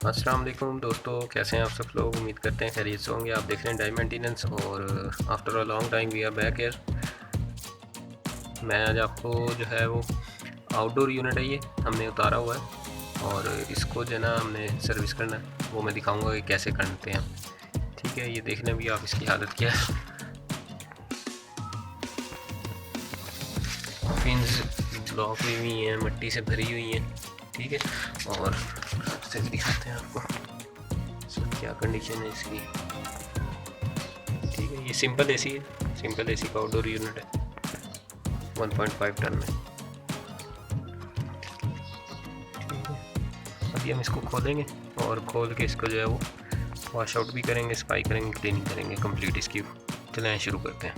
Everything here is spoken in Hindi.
अस्सलाम वालेकुम दोस्तों, कैसे हैं आप सब लोग। उम्मीद करते हैं खैरियत से होंगे। आप देख रहे हैं डाई मेंटेनेंस और after a long time we are back here. मैं आज आपको जो है वो आउटडोर यूनिट है, ये हमने उतारा हुआ है और इसको जो है ना हमने सर्विस करना है, वो मैं दिखाऊंगा कि कैसे करते हैं। ठीक है, ये देख लें भी आप इसकी हालत क्या है। पिंस ब्लॉक हुई हुई हैं, मिट्टी से भरी हुई हैं। ठीक है, और से दिखाते हैं आपको क्या कंडीशन है इसकी। ठीक है, ये सिंपल एसी है, सिंपल एसी का आउटडोर यूनिट है 1.5 टन में। ठीक है, अभी हम इसको खोलेंगे और खोल के इसको जो है वो वॉश आउट भी करेंगे, सफाई करेंगे, क्लीनिंग करेंगे कंप्लीट इसकी। चलें शुरू करते हैं।